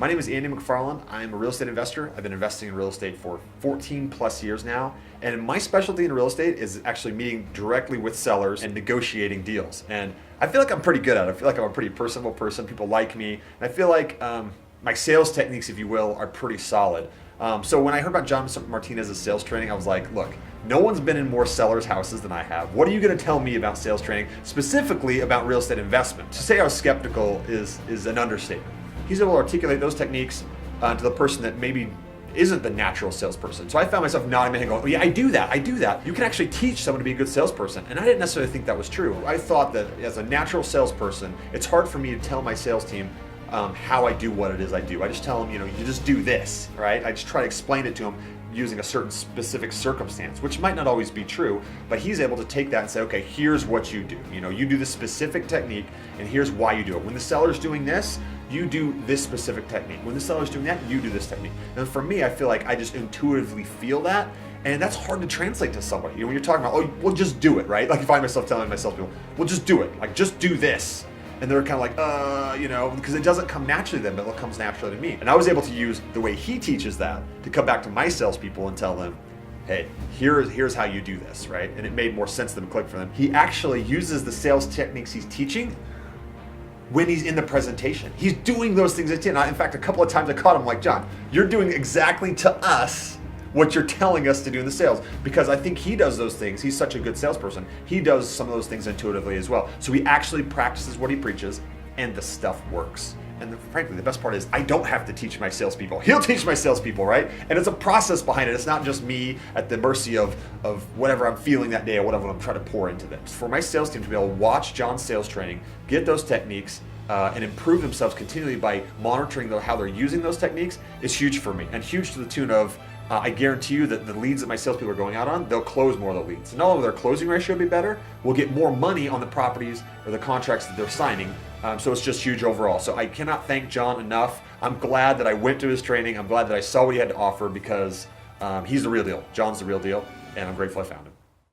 My name is Andy McFarland. I'm a real estate investor. I've been investing in real estate for 14 plus years now. And my specialty in real estate is actually meeting directly with sellers and negotiating deals. And I feel like I'm pretty good at it. I feel like I'm a pretty personable person. People like me. And I feel like my sales techniques, if you will, are pretty solid. So when I heard about John Martinez's sales training, I was like, look, no one's been in more sellers' houses than I have. What are you going to tell me about sales training, specifically about real estate investment? To say I was skeptical is an understatement. He's able to articulate those techniques to the person that maybe isn't the natural salesperson. So I found myself nodding my head going, oh yeah, I do that. You can actually teach someone to be a good salesperson. And I didn't necessarily think that was true. I thought that as a natural salesperson, it's hard for me to tell my sales team how I do what it is I do. I just tell them, you just do this, right? I just try to explain it to them using a certain specific circumstance, which might not always be true, but he's able to take that and say, okay, here's what you do. You do this specific technique, and here's why you do it. When the seller's doing this, you do this specific technique. When the seller's doing that, you do this technique. And for me, I feel like I just intuitively feel that, and that's hard to translate to somebody. When you're talking about, oh, well, just do it, right? Like if I find myself telling myself, well, just do it. Like, just do this. And they're kind of like, because it doesn't come naturally to them, but it comes naturally to me. And I was able to use the way he teaches that to come back to my salespeople and tell them, hey, here's how you do this, right? And it made more sense than a click for them. He actually uses the sales techniques he's teaching when he's in the presentation. He's doing those things. In fact, a couple of times I caught him like, John, you're doing exactly to us what you're telling us to do in the sales, because I think he does those things. He's such a good salesperson. He does some of those things intuitively as well. So he actually practices what he preaches, and the stuff works. And frankly, the best part is I don't have to teach my salespeople. He'll teach my salespeople, right? And it's a process behind it. It's not just me at the mercy of whatever I'm feeling that day or whatever I'm trying to pour into them. For my sales team to be able to watch John's sales training, get those techniques, and improve themselves continually by monitoring how they're using those techniques is huge for me, and huge to the tune of I guarantee you that the leads that my salespeople are going out on, they'll close more of the leads. And not only will their closing ratio be better, we'll get more money on the properties or the contracts that they're signing. So it's just huge overall. So I cannot thank John enough. I'm glad that I went to his training. I'm glad that I saw what he had to offer, because he's the real deal. John's the real deal, and I'm grateful I found him.